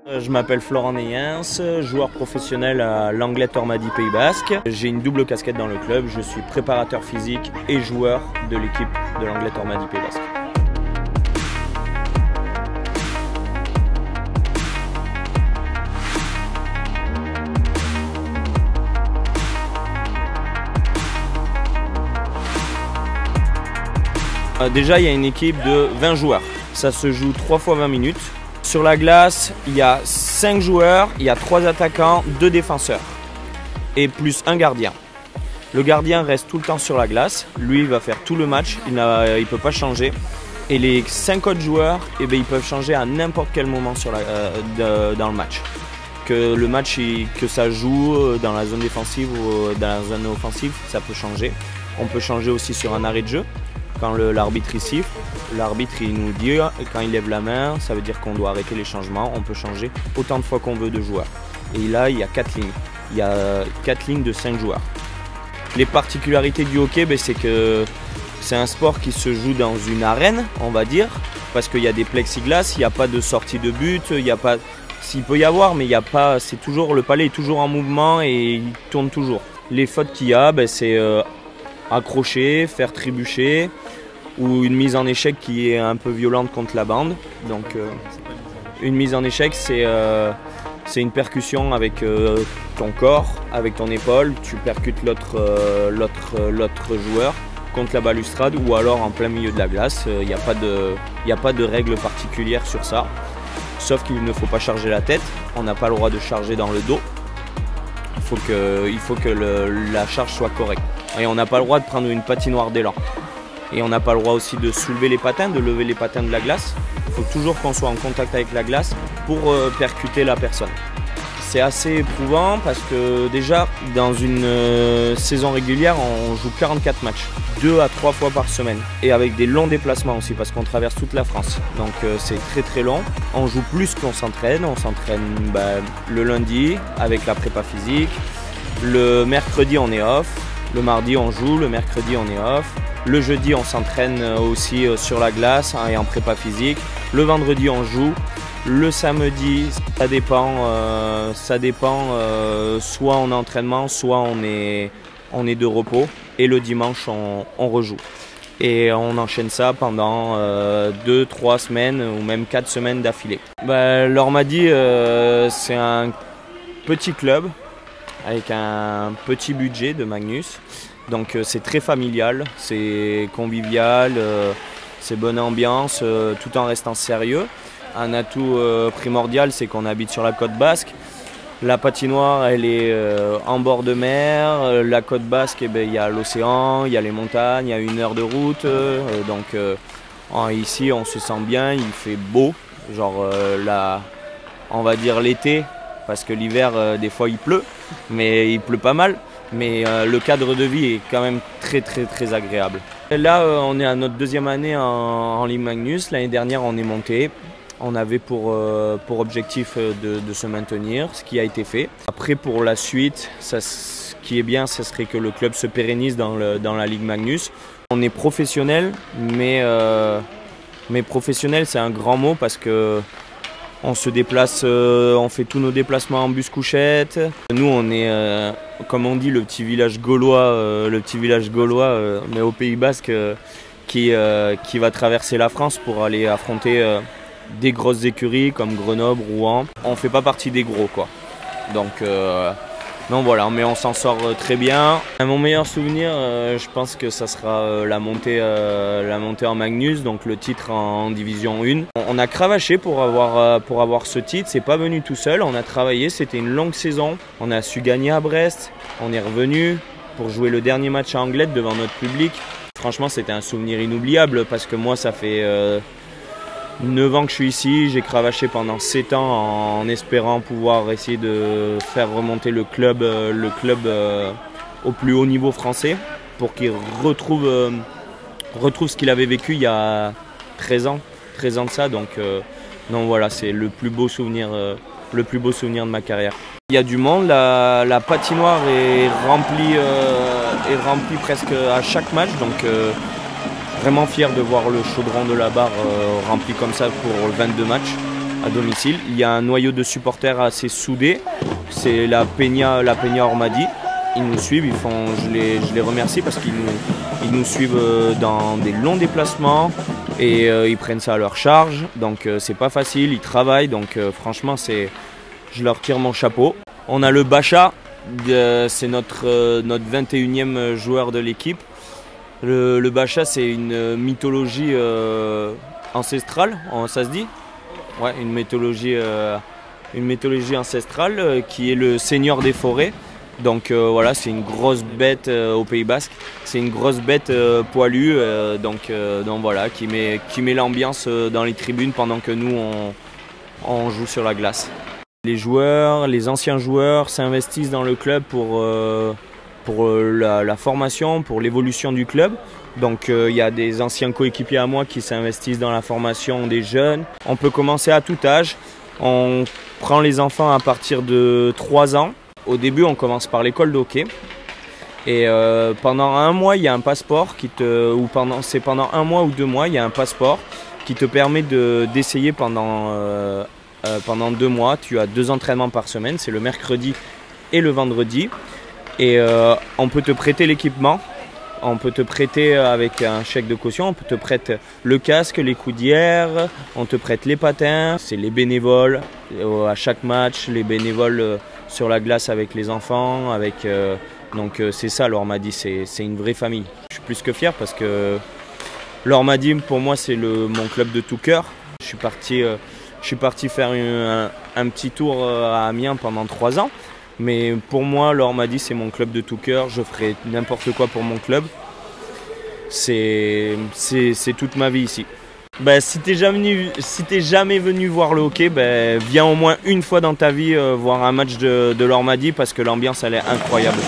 Je m'appelle Florent Neyens, joueur professionnel à l'Anglet Ormadi Pays Basque. J'ai une double casquette dans le club, je suis préparateur physique et joueur de l'équipe de l'Anglet Ormadi Pays Basque. Déjà, il y a une équipe de 20 joueurs. Ça se joue 3 fois 20 minutes. Sur la glace, il y a 5 joueurs, il y a 3 attaquants, 2 défenseurs et plus un gardien. Le gardien reste tout le temps sur la glace. Lui, il va faire tout le match, il ne peut pas changer. Et les 5 autres joueurs, ils peuvent changer à n'importe quel moment dans le match. Que ça joue dans la zone défensive ou dans la zone offensive, ça peut changer. On peut changer aussi sur un arrêt de jeu. Quand l'arbitre y siffle, l'arbitre il nous dit, quand il lève la main, ça veut dire qu'on doit arrêter les changements. On peut changer autant de fois qu'on veut de joueurs. Et là, il y a 4 lignes. Il y a 4 lignes de 5 joueurs. Les particularités du hockey, c'est que c'est un sport qui se joue dans une arène, on va dire, parce qu'il y a des plexiglas, il n'y a pas de sortie de but, il n'y a pas... S'il peut y avoir, mais il n'y a pas... C'est toujours... Le palais est toujours en mouvement et il tourne toujours. Les fautes qu'il y a, c'est accrocher, faire trébucher, ou une mise en échec qui est un peu violente contre la bande. Donc une mise en échec, c'est une percussion avec ton corps, avec ton épaule. Tu percutes l'autre joueur contre la balustrade ou alors en plein milieu de la glace. Il n'y a pas de règle particulière sur ça. Sauf qu'il ne faut pas charger la tête. On n'a pas le droit de charger dans le dos. Il faut que la charge soit correcte. Et on n'a pas le droit de prendre une patinoire d'élan. Et on n'a pas le droit aussi de soulever les patins, de lever les patins de la glace. Il faut toujours qu'on soit en contact avec la glace pour percuter la personne. C'est assez éprouvant parce que déjà, dans une saison régulière, on joue 44 matchs, 2 à 3 fois par semaine. Et avec des longs déplacements aussi parce qu'on traverse toute la France. Donc c'est très très long. On joue plus qu'on s'entraîne. On s'entraîne le lundi avec la prépa physique. Le mercredi, on est off. Le mardi, on joue. Le mercredi, on est off. Le jeudi, on s'entraîne aussi sur la glace et en prépa physique. Le vendredi, on joue. Le samedi, ça dépend. Soit on est en entraînement, soit on est de repos. Et le dimanche, on rejoue. Et on enchaîne ça pendant 2-3 semaines ou même 4 semaines d'affilée. L'Ormadi, c'est un petit club avec un petit budget de Magnus. Donc c'est très familial, c'est convivial, c'est bonne ambiance tout en restant sérieux. Un atout primordial, c'est qu'on habite sur la côte basque. La patinoire, elle est en bord de mer. La côte basque, il y a l'océan, il y a les montagnes, il y a 1 heure de route. Ici, on se sent bien, il fait beau. On va dire l'été, parce que l'hiver, des fois, il pleut, mais il pleut pas mal. Mais le cadre de vie est quand même très très très agréable. Et là, on est à notre 2e année en Ligue Magnus. L'année dernière, on est monté. On avait pour objectif de se maintenir, ce qui a été fait. Après, pour la suite, ce qui est bien, ce serait que le club se pérennise dans la Ligue Magnus. On est professionnel, mais professionnel, c'est un grand mot parce que on se déplace, on fait tous nos déplacements en bus couchette. Nous, on est, comme on dit, le petit village gaulois, mais au Pays Basque, qui va traverser la France pour aller affronter des grosses écuries comme Grenoble, Rouen. On fait pas partie des gros, quoi. Donc voilà, mais on s'en sort très bien. Mon meilleur souvenir, je pense que ça sera la montée en Magnus, donc le titre en Division 1. On a cravaché pour avoir ce titre, c'est pas venu tout seul, on a travaillé, c'était une longue saison. On a su gagner à Brest, on est revenu pour jouer le dernier match à Anglet devant notre public. Franchement, c'était un souvenir inoubliable parce que moi, ça fait 9 ans que je suis ici, j'ai cravaché pendant 7 ans en espérant pouvoir essayer de faire remonter le club au plus haut niveau français pour qu'il retrouve ce qu'il avait vécu il y a 13 ans de ça. Donc voilà, c'est le plus beau souvenir de ma carrière. Il y a du monde, la patinoire est remplie presque à chaque match, donc vraiment fier de voir le chaudron de la barre rempli comme ça pour 22 matchs. à domicile. Il y a un noyau de supporters assez soudé, c'est la Peña Ormadi. Ils nous suivent, je les remercie parce qu'ils nous suivent dans des longs déplacements et ils prennent ça à leur charge. Donc c'est pas facile, ils travaillent, donc franchement je leur tire mon chapeau. On a le Bacha, c'est notre 21e joueur de l'équipe. Le Bacha, c'est une mythologie ancestrale, ça se dit? Ouais, une mythologie ancestrale qui est le seigneur des forêts. Donc voilà, c'est une grosse bête au Pays Basque. C'est une grosse bête poilue, donc voilà, qui met l'ambiance dans les tribunes pendant que nous on joue sur la glace. Les joueurs, les anciens joueurs s'investissent dans le club pour la formation, pour l'évolution du club. Donc il y a des anciens coéquipiers à moi qui s'investissent dans la formation des jeunes. On peut commencer à tout âge. On prend les enfants à partir de 3 ans. Au début, on commence par l'école de hockey. Et pendant un mois, il y a un passeport pendant un mois ou 2 mois, il y a un passeport qui te permet d'essayer pendant 2 mois. Tu as 2 entraînements par semaine, c'est le mercredi et le vendredi. Et on peut te prêter l'équipement. On peut te prêter avec un chèque de caution, on peut te prêter le casque, les coudières, on te prête les patins. C'est les bénévoles à chaque match, les bénévoles sur la glace avec les enfants. Donc c'est ça l'Ormadi, c'est une vraie famille. Je suis plus que fier parce que l'Ormadi pour moi c'est mon club de tout cœur. Je suis parti faire un petit tour à Amiens pendant 3 ans. Mais pour moi, l'Ormadi, c'est mon club de tout cœur. Je ferai n'importe quoi pour mon club. C'est toute ma vie ici. Si t'es jamais venu voir le hockey, viens au moins une fois dans ta vie voir un match de l'Ormadi parce que l'ambiance, elle est incroyable.